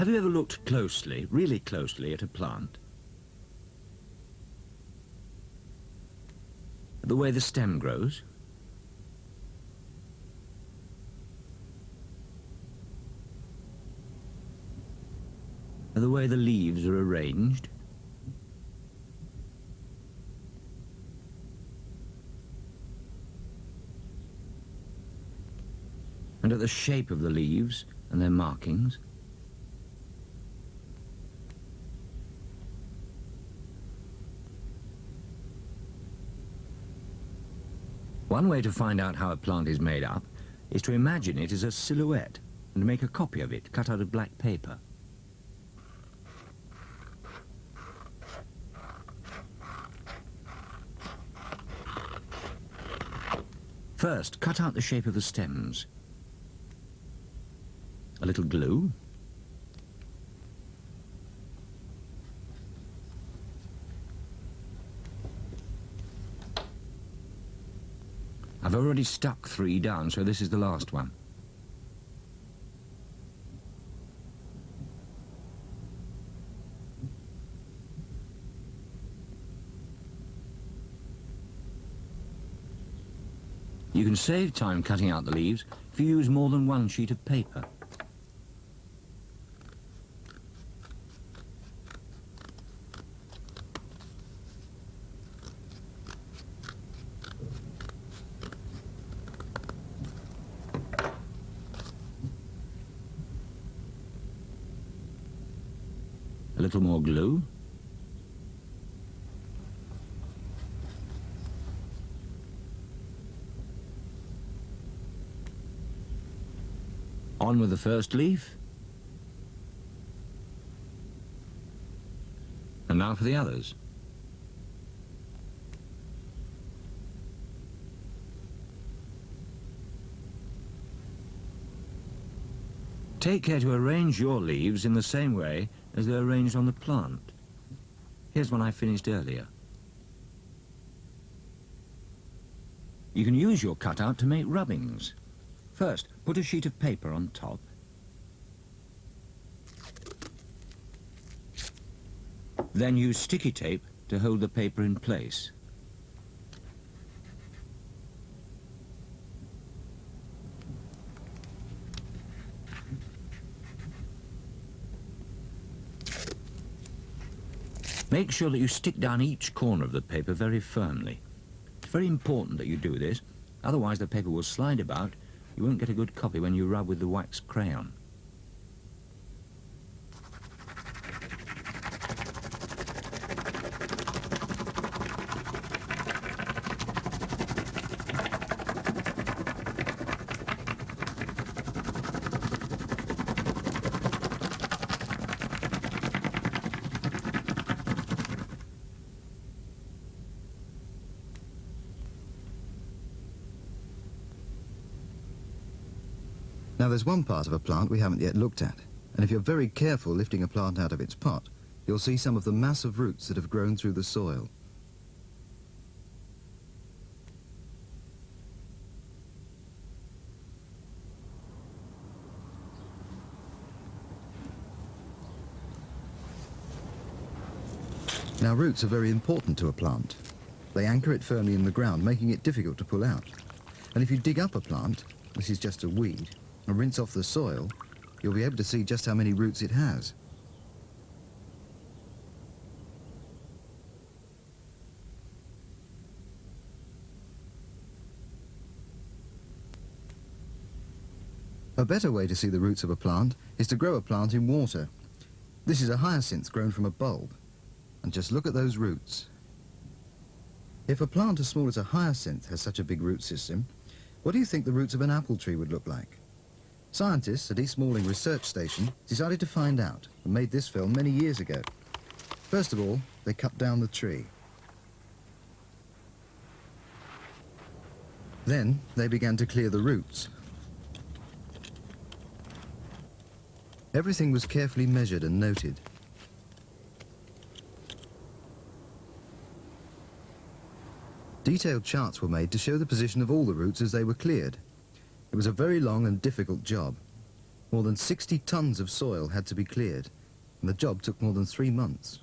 Have you ever looked closely, really closely, at a plant? The way the stem grows? The way the leaves are arranged? And at the shape of the leaves and their markings? One way to find out how a plant is made up is to imagine it as a silhouette and make a copy of it cut out of black paper. First, cut out the shape of the stems. A little glue. I've already stuck 3 down, so this is the last one. You can save time cutting out the leaves if you use more than one sheet of paper. A little more glue. On with the first leaf. And now for the others. Take care to arrange your leaves in the same way as they're arranged on the plant. Here's one I finished earlier. You can use your cutout to make rubbings. First, put a sheet of paper on top. Then use sticky tape to hold the paper in place. Make sure that you stick down each corner of the paper very firmly. It's very important that you do this, otherwise the paper will slide about. You won't get a good copy when you rub with the wax crayon. Now there's one part of a plant we haven't yet looked at, and if you're very careful lifting a plant out of its pot, you'll see some of the massive roots that have grown through the soil. Now roots are very important to a plant. They anchor it firmly in the ground, making it difficult to pull out. And if you dig up a plant, this is just a weed, and rinse off the soil, you'll be able to see just how many roots it has. A better way to see the roots of a plant is to grow a plant in water. This is a hyacinth grown from a bulb, and just look at those roots. If a plant as small as a hyacinth has such a big root system, what do you think the roots of an apple tree would look like? Scientists at East Malling Research Station decided to find out and made this film many years ago. First of all, they cut down the tree. Then they began to clear the roots. Everything was carefully measured and noted. Detailed charts were made to show the position of all the roots as they were cleared. It was a very long and difficult job. More than 60 tons of soil had to be cleared, and the job took more than 3 months.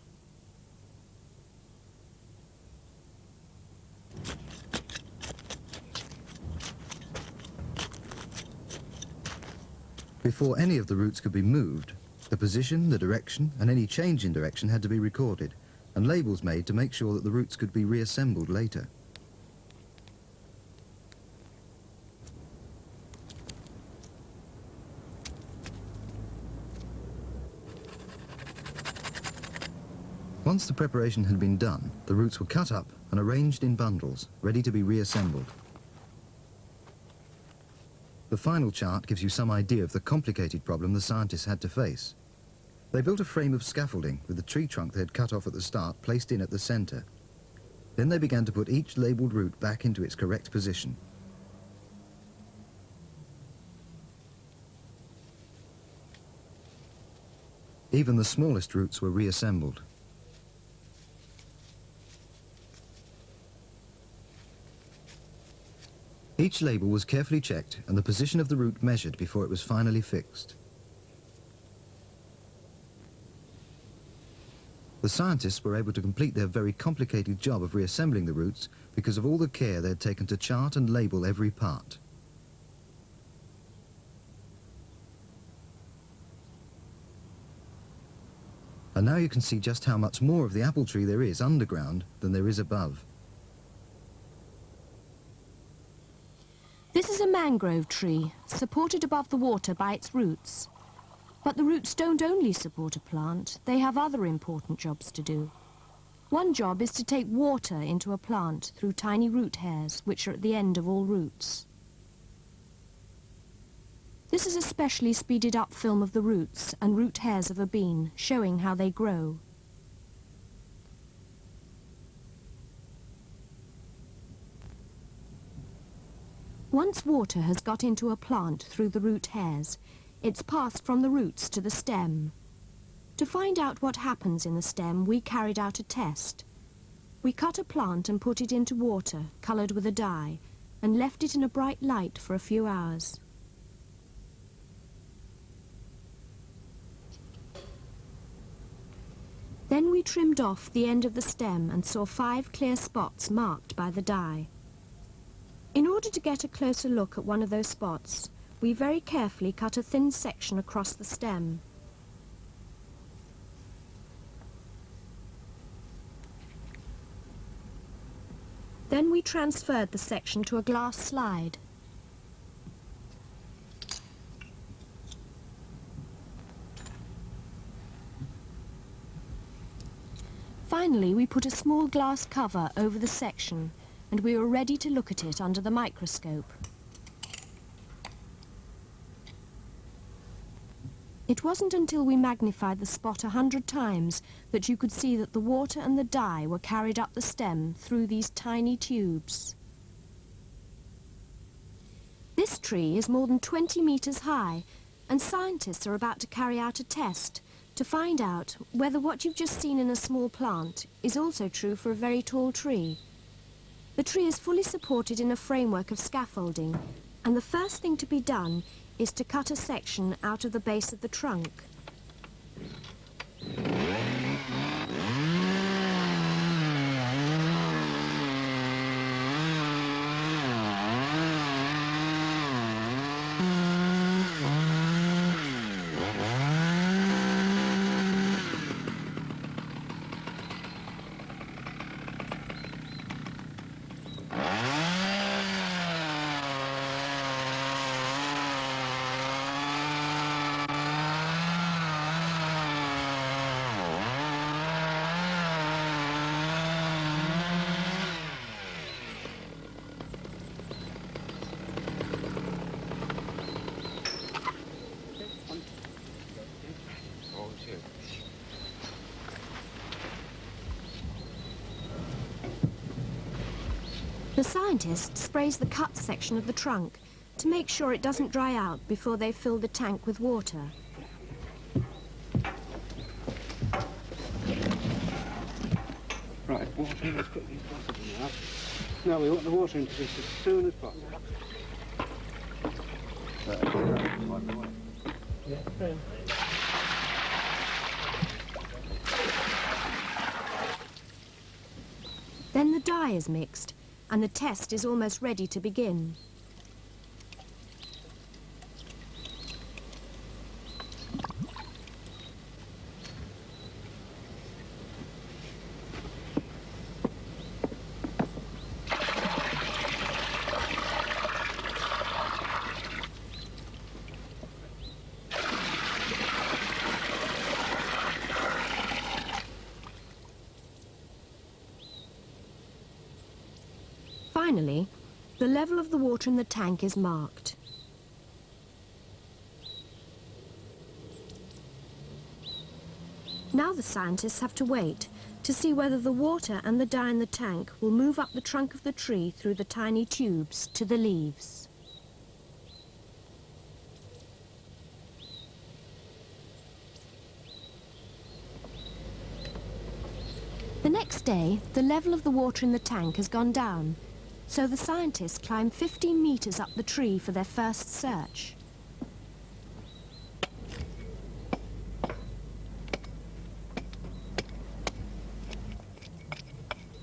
Before any of the roots could be moved, the position, the direction, and any change in direction had to be recorded, and labels made to make sure that the roots could be reassembled later. Once the preparation had been done, the roots were cut up and arranged in bundles, ready to be reassembled. The final chart gives you some idea of the complicated problem the scientists had to face. They built a frame of scaffolding with the tree trunk they had cut off at the start placed in at the centre. Then they began to put each labelled root back into its correct position. Even the smallest roots were reassembled. Each label was carefully checked and the position of the root measured before it was finally fixed. The scientists were able to complete their very complicated job of reassembling the roots because of all the care they had taken to chart and label every part. And now you can see just how much more of the apple tree there is underground than there is above. This is a mangrove tree, supported above the water by its roots. But the roots don't only support a plant, they have other important jobs to do. One job is to take water into a plant through tiny root hairs, which are at the end of all roots. This is a specially speeded up film of the roots and root hairs of a bean, showing how they grow. Once water has got into a plant through the root hairs, it's passed from the roots to the stem. To find out what happens in the stem, we carried out a test. We cut a plant and put it into water, coloured with a dye, and left it in a bright light for a few hours. Then we trimmed off the end of the stem and saw 5 clear spots marked by the dye. In order to get a closer look at one of those spots, we very carefully cut a thin section across the stem. Then we transferred the section to a glass slide. Finally, we put a small glass cover over the section, and we were ready to look at it under the microscope. It wasn't until we magnified the spot 100 times that you could see that the water and the dye were carried up the stem through these tiny tubes. This tree is more than 20 meters high, and scientists are about to carry out a test to find out whether what you've just seen in a small plant is also true for a very tall tree. The tree is fully supported in a framework of scaffolding, and the first thing to be done is to cut a section out of the base of the trunk. The scientist sprays the cut section of the trunk to make sure it doesn't dry out before they fill the tank with water. Right, water in as quickly as possible now. No, we want the water into this as soon as possible. Then the dye is mixed, and the test is almost ready to begin. Finally, the level of the water in the tank is marked. Now the scientists have to wait to see whether the water and the dye in the tank will move up the trunk of the tree through the tiny tubes to the leaves. The next day, the level of the water in the tank has gone down, so the scientists climb 15 meters up the tree for their first search.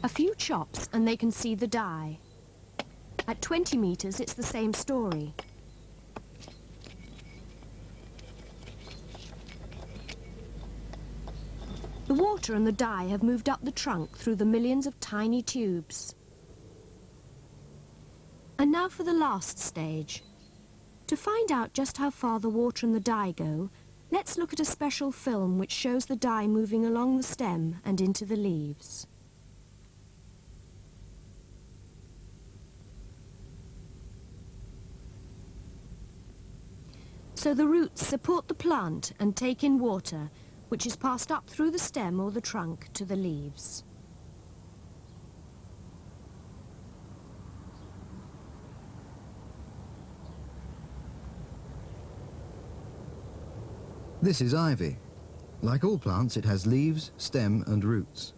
A few chops and they can see the dye. At 20 meters, it's the same story. The water and the dye have moved up the trunk through the millions of tiny tubes. And now for the last stage. To find out just how far the water and the dye go, let's look at a special film which shows the dye moving along the stem and into the leaves. So the roots support the plant and take in water, which is passed up through the stem or the trunk to the leaves. This is ivy. Like all plants, it has leaves, stem and roots.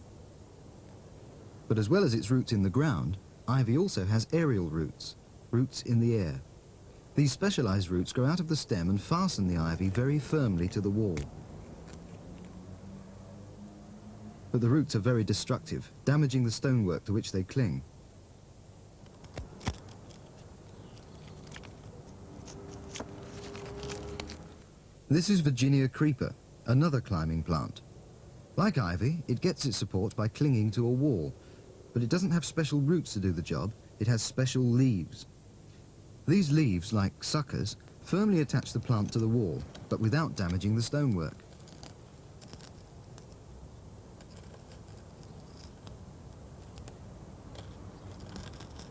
But as well as its roots in the ground, ivy also has aerial roots, roots in the air. These specialized roots grow out of the stem and fasten the ivy very firmly to the wall. But the roots are very destructive, damaging the stonework to which they cling. This is Virginia creeper, another climbing plant. Like ivy, it gets its support by clinging to a wall, but it doesn't have special roots to do the job, it has special leaves. These leaves, like suckers, firmly attach the plant to the wall, but without damaging the stonework.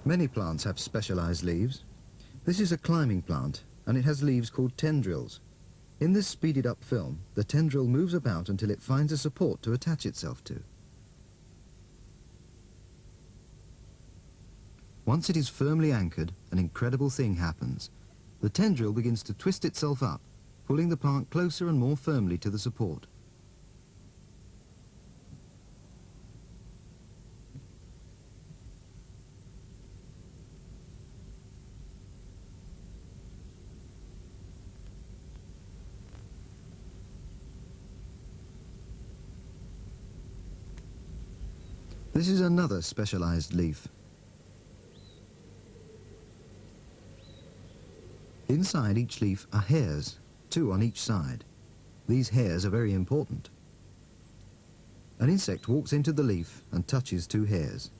Many plants have specialized leaves. This is a climbing plant, and it has leaves called tendrils. In this speeded up film, the tendril moves about until it finds a support to attach itself to. Once it is firmly anchored, an incredible thing happens. The tendril begins to twist itself up, pulling the plant closer and more firmly to the support. This is another specialized leaf. Inside each leaf are hairs, 2 on each side. These hairs are very important. An insect walks into the leaf and touches 2 hairs.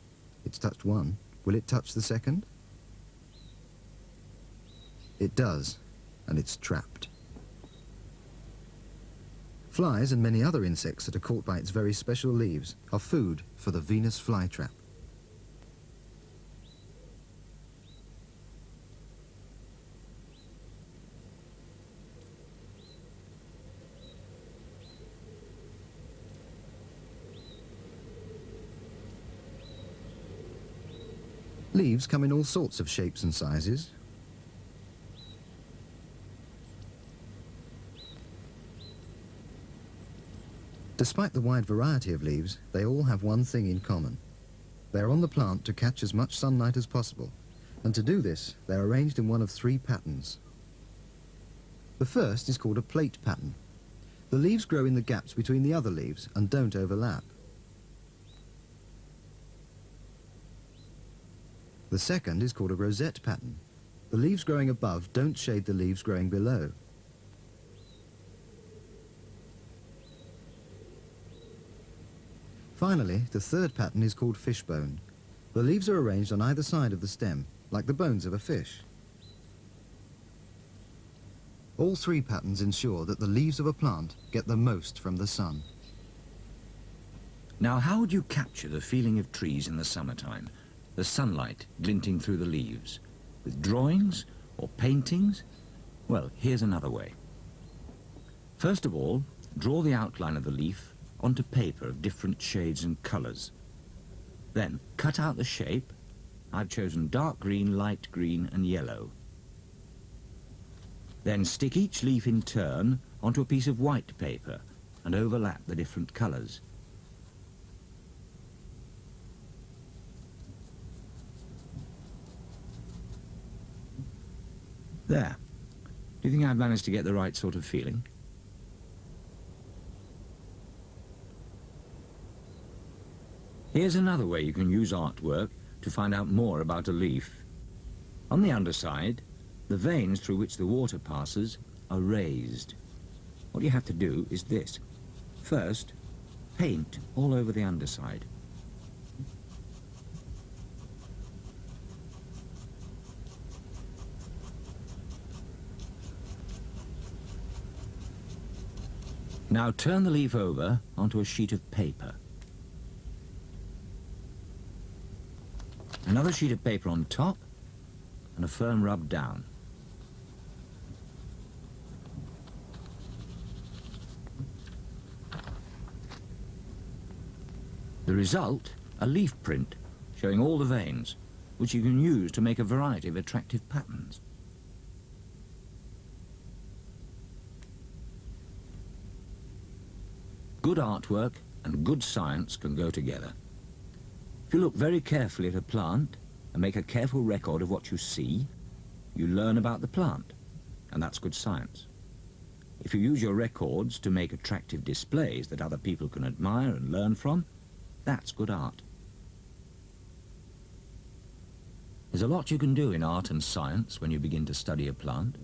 It's touched one. Will it touch the second? It does, and it's trapped. Flies and many other insects that are caught by its very special leaves are food for the Venus flytrap. Leaves come in all sorts of shapes and sizes. Despite the wide variety of leaves, they all have one thing in common. They are on the plant to catch as much sunlight as possible, and to do this, they are arranged in one of 3 patterns. The first is called a plate pattern. The leaves grow in the gaps between the other leaves and don't overlap. The second is called a rosette pattern. The leaves growing above don't shade the leaves growing below. Finally, the third pattern is called fishbone. The leaves are arranged on either side of the stem, like the bones of a fish. All three patterns ensure that the leaves of a plant get the most from the sun. Now, how would you capture the feeling of trees in the summertime? The sunlight glinting through the leaves? With drawings or paintings? Well, here's another way. First of all, draw the outline of the leaf onto paper of different shades and colours. Then cut out the shape. I've chosen dark green, light green and yellow. Then stick each leaf in turn onto a piece of white paper and overlap the different colours. There. Do you think I've managed to get the right sort of feeling? Here's another way you can use artwork to find out more about a leaf. On the underside, the veins through which the water passes are raised. What you have to do is this. First, paint all over the underside. Now turn the leaf over onto a sheet of paper. Another sheet of paper on top and a firm rub down. The result, a leaf print showing all the veins, which you can use to make a variety of attractive patterns. Good artwork and good science can go together. If you look very carefully at a plant and make a careful record of what you see, you learn about the plant, and that's good science. If you use your records to make attractive displays that other people can admire and learn from, that's good art. There's a lot you can do in art and science when you begin to study a plant.